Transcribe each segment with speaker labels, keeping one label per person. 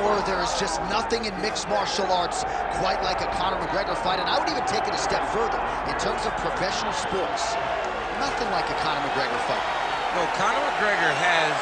Speaker 1: power. There is just nothing in mixed martial arts quite like a Conor McGregor fight, and I would even take it a step further. In terms of professional sports, nothing like a Conor McGregor fight.
Speaker 2: No, Conor McGregor has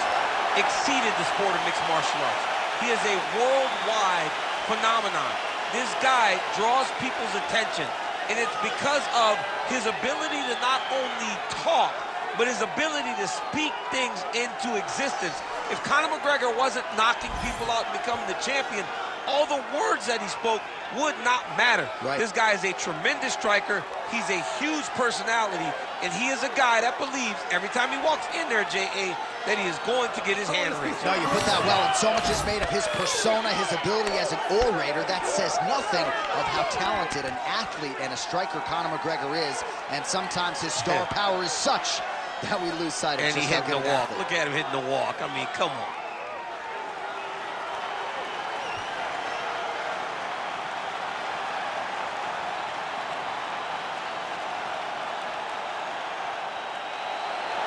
Speaker 2: exceeded the sport of mixed martial arts. He is a worldwide phenomenon. This guy draws people's attention, and it's because of his ability to not only talk, but his ability to speak things into existence. If Conor McGregor wasn't knocking people out and becoming the champion, all the words that he spoke would not matter.
Speaker 1: Right.
Speaker 2: This guy is a tremendous striker. He's a huge personality, and he is a guy that believes every time he walks in there, J.A., that he is going to get his hand raised.
Speaker 1: No, you put that well, and so much is made of his persona, his ability as an orator. That says nothing of how talented an athlete and a striker Conor McGregor is, and sometimes his star power is such that we lose sight of
Speaker 2: and
Speaker 1: just
Speaker 2: he
Speaker 1: how
Speaker 2: hitting
Speaker 1: good
Speaker 2: the
Speaker 1: an
Speaker 2: walk.
Speaker 1: athlete.
Speaker 2: Look at him hitting the walk. I mean, come on.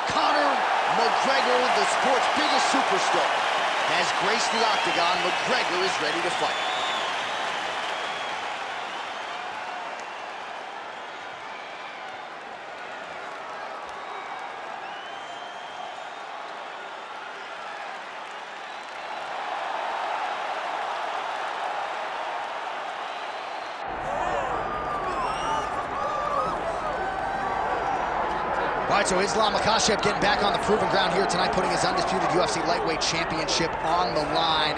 Speaker 1: Conor McGregor, the sport's biggest superstar, has graced the Octagon. McGregor is ready to fight. All right, so Islam Makhachev getting back on the proven ground here tonight, putting his undisputed UFC lightweight championship on the line.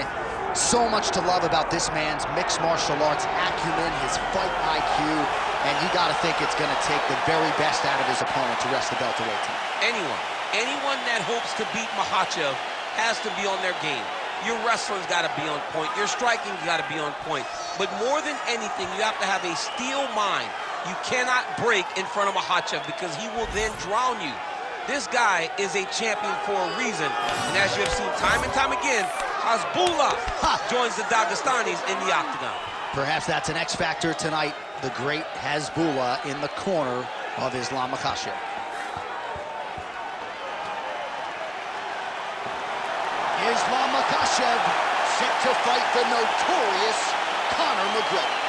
Speaker 1: So much to love about this man's mixed martial arts acumen, his fight IQ, and you got to think it's going to take the very best out of his opponent to wrest the belt away tonight.
Speaker 2: Anyone that hopes to beat Makhachev has to be on their game. Your wrestling's got to be on point. Your striking's got to be on point. But more than anything, you have to have a steel mind. You cannot break in front of Makhachev because he will then drown you. This guy is a champion for a reason. And as you have seen time and time again, Hasbullah joins the Dagestanis in the Octagon.
Speaker 1: Perhaps that's an X factor tonight. The great Hasbullah in the corner of Islam Makhachev. Islam Makhachev set to fight the notorious Conor McGregor.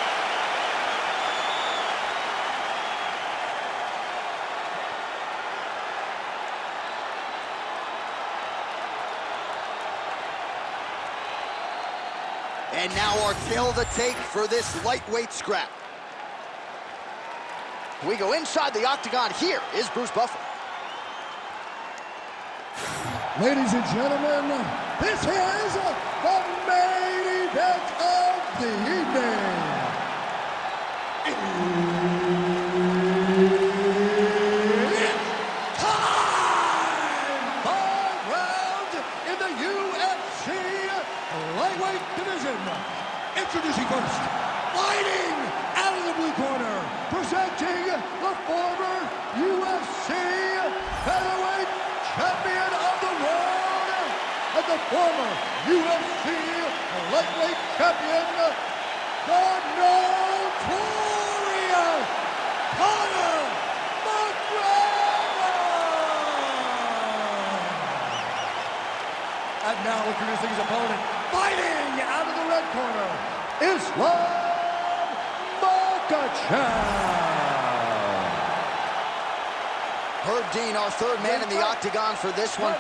Speaker 1: And now our tale of the tape for this lightweight scrap. We go inside the Octagon. Here is Bruce Buffer.
Speaker 3: Ladies and gentlemen, this is the main event of the evening. It's time! 5 rounds in the UFC lightweight division. Introducing first, fighting out of the blue corner, presenting the former UFC featherweight champion of the world and the former UFC lightweight champion, the notorious Conor McGregor. And now introducing his opponent, fighting out of the red corner, Islam Makhachev.
Speaker 1: Herb Dean, our third man in the Octagon for this one.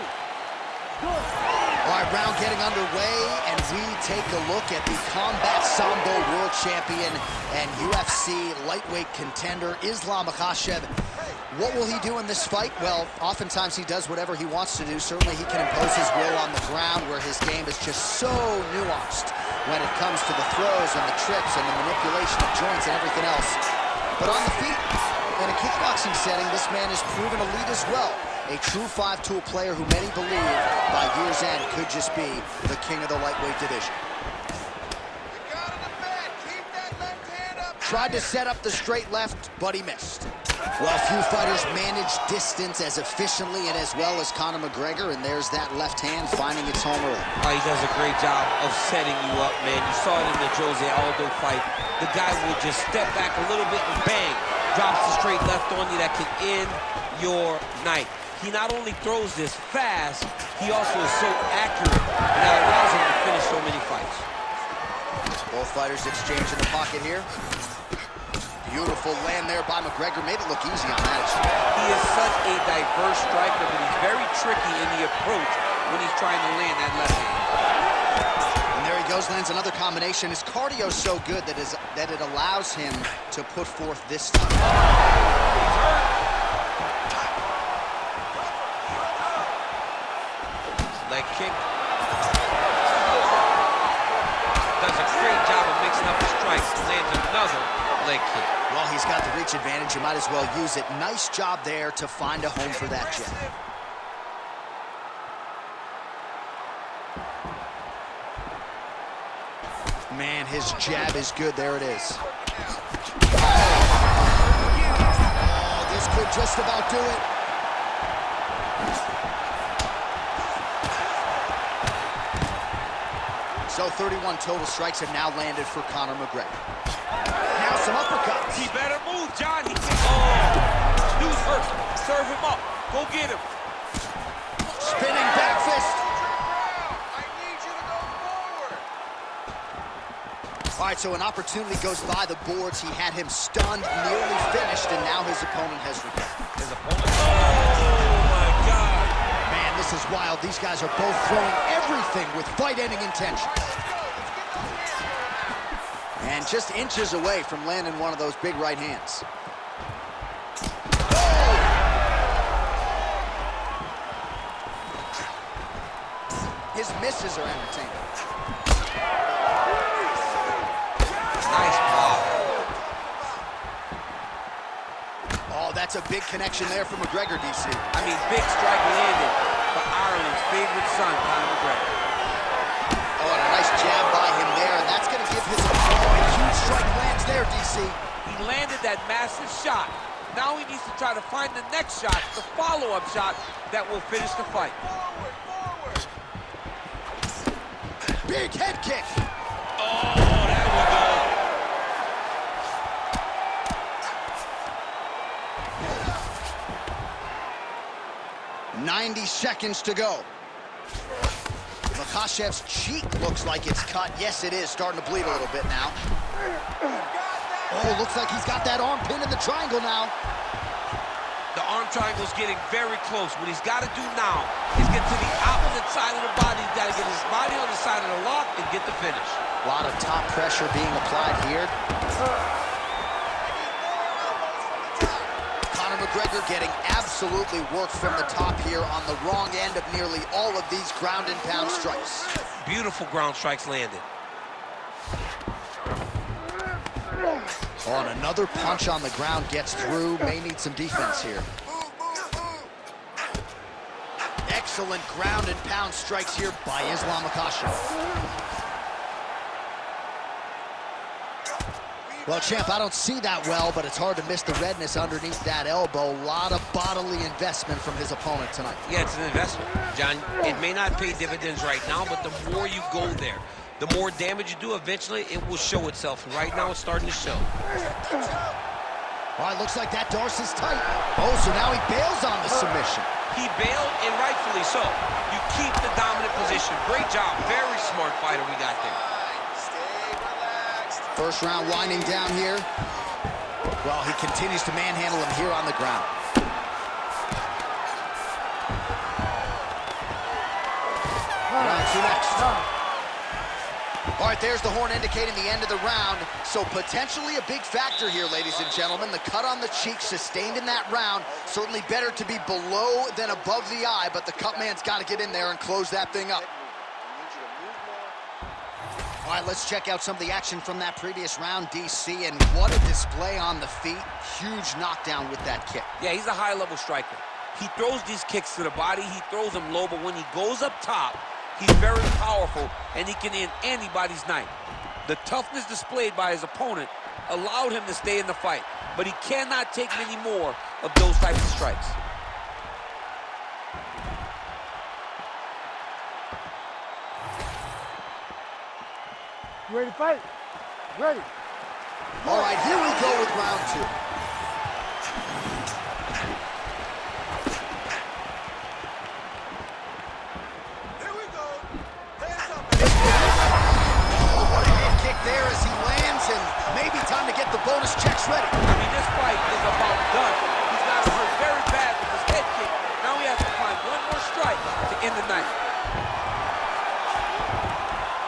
Speaker 1: All right, round getting underway, and we take a look at the Combat Sambo World Champion and UFC lightweight contender, Islam Makhachev. What will he do in this fight? Well, oftentimes he does whatever he wants to do. Certainly he can impose his will on the ground, where his game is just so nuanced when it comes to the throws and the trips and the manipulation of joints and everything else. But on the feet, in a kickboxing setting, this man is proven elite as well. A true five-tool player who many believe by year's end could just be the king of the lightweight division. Tried to set up the straight left, but he missed. Well, few fighters manage distance as efficiently and as well as Conor McGregor, and there's that left hand finding its home early.
Speaker 2: He does a great job of setting you up, man. You saw it in the Jose Aldo fight. The guy will just step back a little bit and bang, drops the straight left on you that can end your night. He not only throws this fast, he also is so accurate, and that allows him to finish so many fights.
Speaker 1: Both fighters exchanging the pocket here. Beautiful land there by McGregor. Made it look easy on that.
Speaker 2: He is such a diverse striker, but he's very tricky in the approach when he's trying to land that left hand.
Speaker 1: And there he goes, lands another combination. His cardio is so good that it allows him to put forth this time.
Speaker 2: He's hurt. Leg kick. Does a great job of mixing up the strikes. Lands another leg kick.
Speaker 1: Well, he's got the reach advantage. You might as well use it. Nice job there to find a home for that jab. Man, his jab is good. There it is. Oh, this could just about do it. So 31 total strikes have now landed for Conor McGregor. Now some uppercuts.
Speaker 2: He better move, John. Dude's hurt. Serve him up. Go get him.
Speaker 1: Spinning back fist.
Speaker 4: I need you to go forward.
Speaker 1: All right, so an opportunity goes by the boards. He had him stunned, nearly finished, and now his opponent has recovered.
Speaker 2: His opponent. Oh, my God.
Speaker 1: Man, this is wild. These guys are both throwing everything with fight-ending intention. And just inches away from landing one of those big right hands. His misses are entertaining.
Speaker 2: Nice block.
Speaker 1: Oh, that's a big connection there for McGregor, DC.
Speaker 2: I mean, big strike landed for Ireland's favorite son, Conor McGregor.
Speaker 1: Oh, and a nice jab by him there, and that's going to give his opponent a huge strike lands there, DC.
Speaker 2: He landed that massive shot. Now he needs to try to find the next shot, the follow-up shot that will finish the fight.
Speaker 1: Big head kick.
Speaker 2: Oh, that will go.
Speaker 1: 90 seconds to go. Makhachev's cheek looks like it's cut. Yes, it is. Starting to bleed a little bit now. Oh, looks like he's got that arm pinned in the triangle now.
Speaker 2: The arm triangle's getting very close. What he's got to do now is get to the opposite side of the body. He's got to get his body on the side of the lock and get the finish.
Speaker 1: A lot of top pressure being applied here. Conor McGregor getting absolutely worked from the top here on the wrong end of nearly all of these ground and pound strikes.
Speaker 2: Beautiful ground strikes landed.
Speaker 1: Oh, and another punch on the ground gets through. May need some defense here. Excellent ground and pound strikes here by Islam Makhachev. Well, champ, I don't see that well, but it's hard to miss the redness underneath that elbow. A lot of bodily investment from his opponent tonight.
Speaker 2: Yeah, it's an investment, John. It may not pay dividends right now, but the more you go there, the more damage you do, eventually it will show itself. And right now it's starting to show.
Speaker 1: All right, looks like that Darcy's tight. Oh, so now he bails on the submission.
Speaker 2: He bailed, and rightfully so. You keep the dominant position. Great job. Very smart fighter we got there.
Speaker 1: First round winding down here. Well, he continues to manhandle him here on the ground. Round two next. All right, there's the horn indicating the end of the round. So potentially a big factor here, ladies and gentlemen. The cut on the cheek sustained in that round. Certainly better to be below than above the eye, but the cut man's got to get in there and close that thing up. All right, let's check out some of the action from that previous round, DC, and what a display on the feet. Huge knockdown with that kick.
Speaker 2: Yeah, he's a high-level striker. He throws these kicks to the body. He throws them low, but when he goes up top, he's very powerful, and he can end anybody's night. The toughness displayed by his opponent allowed him to stay in the fight, but he cannot take many more of those types of strikes.
Speaker 5: You ready to fight? Ready.
Speaker 1: All right, here we go with round two.
Speaker 4: Here we go. Hands up.
Speaker 1: Oh, what a head kick there as ready.
Speaker 2: I mean, this fight is about done. He's got hurt very bad with his head kick. Now he has to find one more strike to end the night.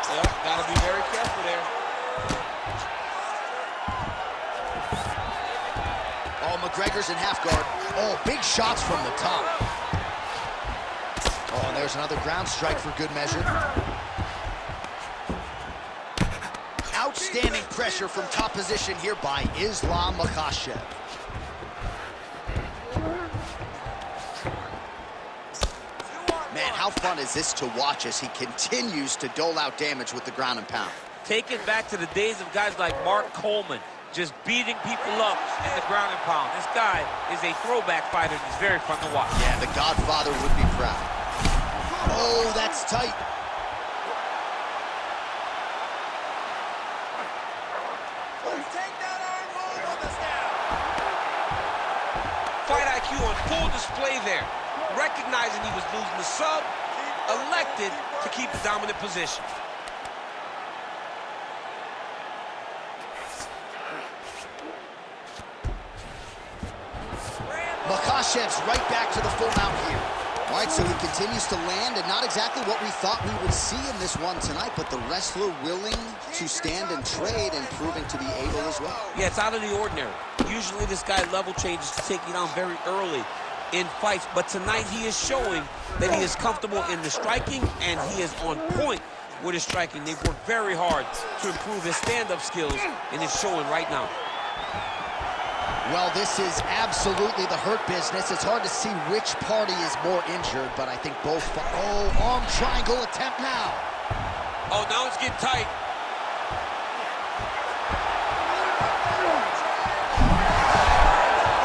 Speaker 2: Yep, gotta be very careful there.
Speaker 1: Oh, McGregor's in half guard. Oh, big shots from the top. Oh, and there's another ground strike for good measure. Outstanding pressure from top position here by Islam Makhachev. Man, how fun is this to watch as he continues to dole out damage with the ground and pound?
Speaker 2: Take it back to the days of guys like Mark Coleman, just beating people up in the ground and pound. This guy is a throwback fighter, and it's very fun to watch.
Speaker 1: Yeah, the Godfather would be proud. Oh, that's tight.
Speaker 4: Take that arm hold on this now.
Speaker 2: Fight IQ on full display there. Recognizing he was losing the sub, elected to keep the dominant position.
Speaker 1: Makhachev's right back to the full mount here. All right, so he continues to land, and not exactly what we thought we would see in this one tonight, but the wrestler willing to stand and trade and proving to be able as well.
Speaker 2: Yeah, it's out of the ordinary. Usually this guy level changes to take you down very early in fights, but tonight he is showing that he is comfortable in the striking, and he is on point with his striking. They've worked very hard to improve his stand-up skills, and it's showing right now.
Speaker 1: Well, this is absolutely the hurt business. It's hard to see which party is more injured, but I think both... Oh, arm triangle attempt now.
Speaker 2: Oh, now it's getting tight.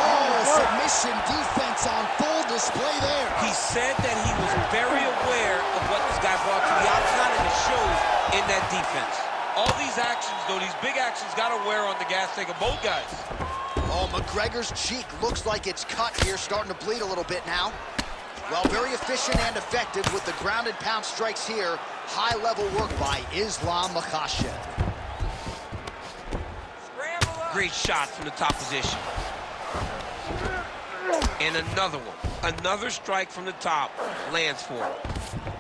Speaker 1: Oh, submission defense on full display there.
Speaker 2: He said that he was very aware of what this guy brought to the Octagon, and it shows in that defense. All these actions, though, these big actions, got to wear on the gas tank of both guys.
Speaker 1: Oh, McGregor's cheek looks like it's cut here, starting to bleed a little bit now. Well, very efficient and effective with the ground and pound strikes here. High-level work by Islam Makhachev.
Speaker 2: Great shot from the top position. And another one. Another strike from the top lands for him.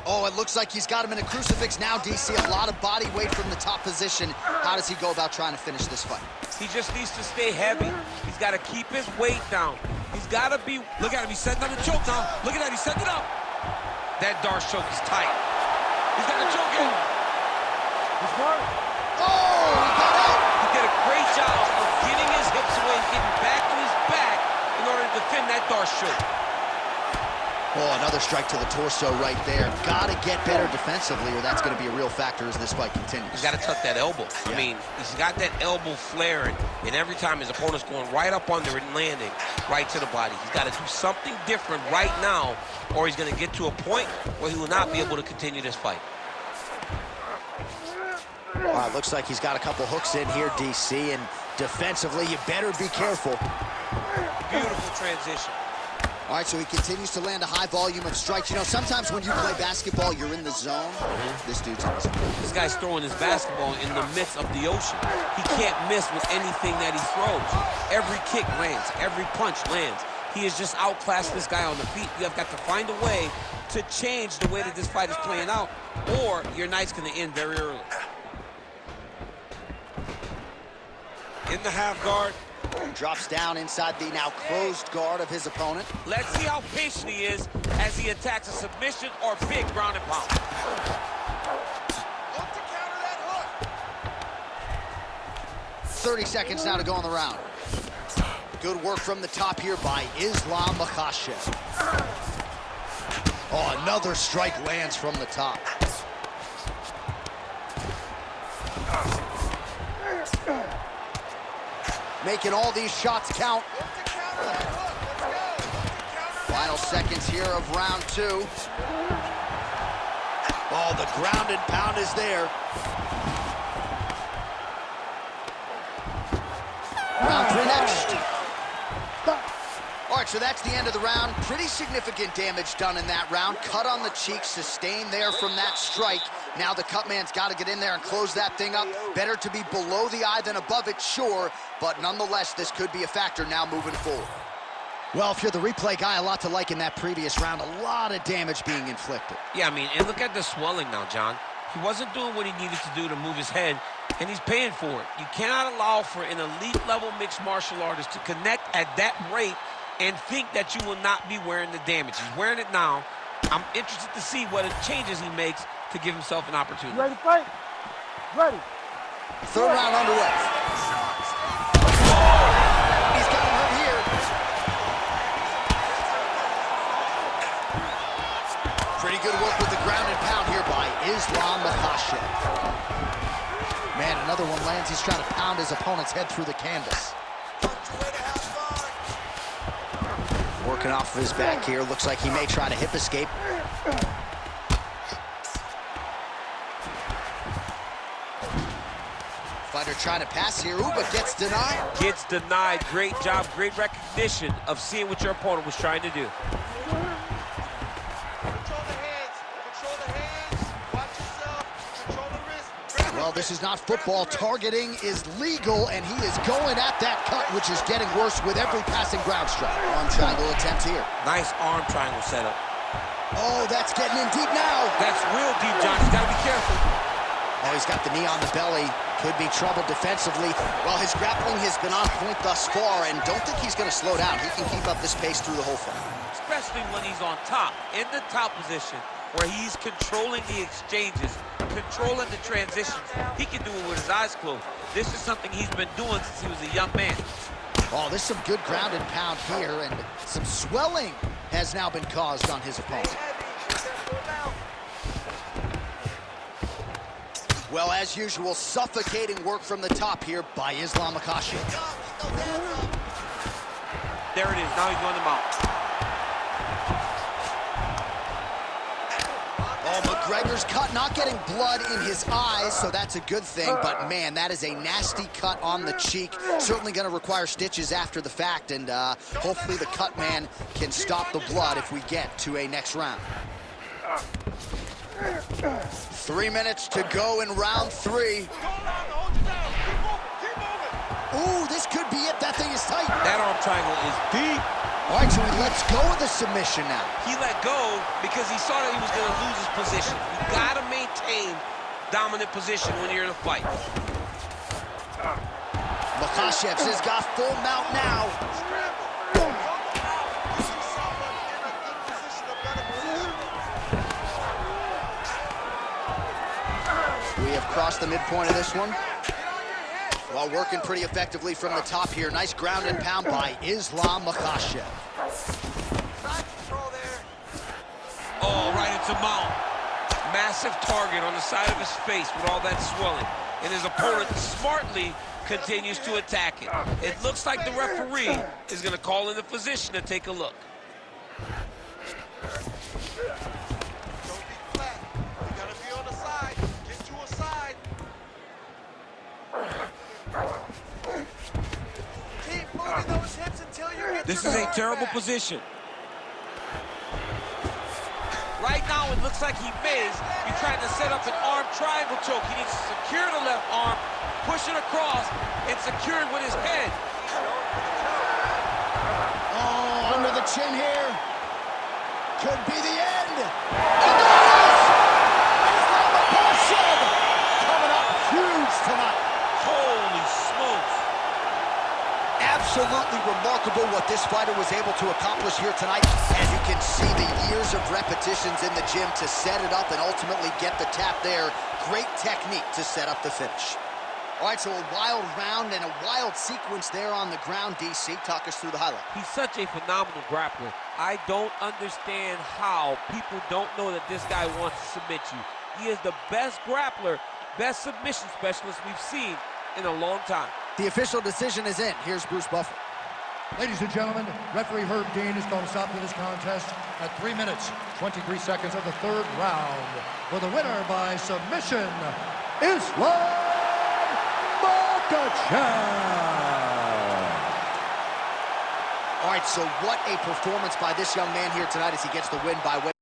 Speaker 1: Oh, it looks like he's got him in a crucifix now, DC. A lot of body weight from the top position. How does he go about trying to finish this fight?
Speaker 2: He just needs to stay heavy. He's got to keep his weight down. He's got to be... Look at him. He's setting up the choke now. Look at that. He's setting it up. That Darce choke is tight. He's got the choke in.
Speaker 5: He's smart.
Speaker 1: Oh, he got out.
Speaker 2: He did a great job of getting his hips away and getting back to his back in order to defend that Darce choke.
Speaker 1: Oh, another strike to the torso right there. Got to get better defensively, or that's going to be a real factor as this fight continues.
Speaker 2: He's got to tuck that elbow. Yeah. I mean, he's got that elbow flaring, and every time his opponent's going right up under it and landing right to the body. He's got to do something different right now, or he's going to get to a point where he will not be able to continue this fight.
Speaker 1: All right, looks like he's got a couple hooks in here, DC, and defensively, you better be careful.
Speaker 2: Beautiful transition.
Speaker 1: All right, so he continues to land a high volume of strikes. You know, sometimes when you play basketball, you're in the zone. This dude's in the zone.
Speaker 2: This guy's throwing his basketball in the midst of the ocean. He can't miss with anything that he throws. Every kick lands. Every punch lands. He has just outclassed this guy on the feet. You have got to find a way to change the way that this fight is playing out, or your night's going to end very early. In the half guard.
Speaker 1: Drops down inside the now closed guard of his opponent.
Speaker 2: Let's see how patient he is as he attacks a submission or big ground and pound.
Speaker 4: Look to counter that hook.
Speaker 1: 30 seconds now to go on the round. Good work from the top here by Islam Makhachev. Oh, another strike lands from the top. Making all these shots count. Final seconds here of round two. Oh, the ground and pound is there. Round three next. All right, so that's the end of the round. Pretty significant damage done in that round. Cut on the cheek, sustained there from that strike. Now the cut man's got to get in there and close that thing up. Better to be below the eye than above it, sure, but nonetheless, this could be a factor now moving forward. Well, if you're the replay guy, a lot to like in that previous round. A lot of damage being inflicted.
Speaker 2: Yeah, I mean, and look at the swelling now, John. He wasn't doing what he needed to do to move his head, and he's paying for it. You cannot allow for an elite-level mixed martial artist to connect at that rate and think that you will not be wearing the damage. He's wearing it now. I'm interested to see what changes he makes to give himself an opportunity.
Speaker 5: Ready to fight? Ready.
Speaker 1: Third round underway. He's got him hurt here. Pretty good work with the ground and pound here by Islam Makhachev. Man, another one lands. He's trying to pound his opponent's head through the canvas. Working off of his back here. Looks like he may try to hip escape. Fighter trying to pass here. Ooh, but gets denied.
Speaker 2: Gets denied. Great job, great recognition of seeing what your opponent was trying to do.
Speaker 1: Well, this is not football. Targeting is legal, and he is going at that cut, which is getting worse with every passing ground strike. Arm triangle attempt here.
Speaker 2: Nice arm triangle setup.
Speaker 1: Oh, that's getting in deep now.
Speaker 2: That's real deep, John. You gotta be careful.
Speaker 1: Oh, he's got the knee on the belly. Could be trouble defensively. Well, his grappling has been on point thus far, and don't think he's going to slow down. He can keep up this pace through the whole fight.
Speaker 2: Especially when he's on top, in the top position, where he's controlling the exchanges, controlling the transitions. He can do it with his eyes closed. This is something he's been doing since he was a young man.
Speaker 1: Oh, there's some good ground and pound here, and some swelling has now been caused on his opponent. Well, as usual, suffocating work from the top here by Islam Makhachev.
Speaker 2: There it is. Now he's going to mount.
Speaker 1: Oh, McGregor's cut, not getting blood in his eyes, so that's a good thing. But, man, that is a nasty cut on the cheek. Certainly going to require stitches after the fact, and hopefully the cut man can stop the blood if we get to a next round. 3 minutes to go in round 3. Ooh, this could be it. That thing is tight.
Speaker 2: That arm triangle is deep.
Speaker 1: All right, so he lets go of the submission now.
Speaker 2: He let go because he saw that he was going to lose his position. You got to maintain dominant position when you're in a fight.
Speaker 1: Makhachev's has got full mount now. We have crossed the midpoint of this one. While working pretty effectively from the top here. Nice ground and pound by Islam Makhachev.
Speaker 2: Oh, right into mount. Massive target on the side of his face with all that swelling. And his opponent smartly continues to attack it. It looks like the referee is going to call in the physician to take a look. This is a terrible position. Right now, it looks like he may. He's trying to set up an arm triangle choke. He needs to secure the left arm, push it across, and secure it with his head.
Speaker 1: Oh, under the chin here. Could be the end. And there it is! Islam Makhachev coming up huge tonight.
Speaker 2: Holy smokes.
Speaker 1: Absolutely remarkable what this fighter was able to accomplish here tonight. As you can see, the years of repetitions in the gym to set it up and ultimately get the tap there. Great technique to set up the finish. All right, so a wild round and a wild sequence there on the ground. DC, talk us through the highlight.
Speaker 2: He's such a phenomenal grappler. I don't understand how people don't know that this guy wants to submit you. He is the best grappler, best submission specialist we've seen in a long time.
Speaker 1: The official decision is in. Here's Bruce Buffer.
Speaker 3: Ladies and gentlemen, referee Herb Dean has called a stop to this contest at 3 minutes, 23 seconds of the third round. For the winner by submission, Islam Makhachev.
Speaker 1: All right, so what a performance by this young man here tonight as he gets the win by way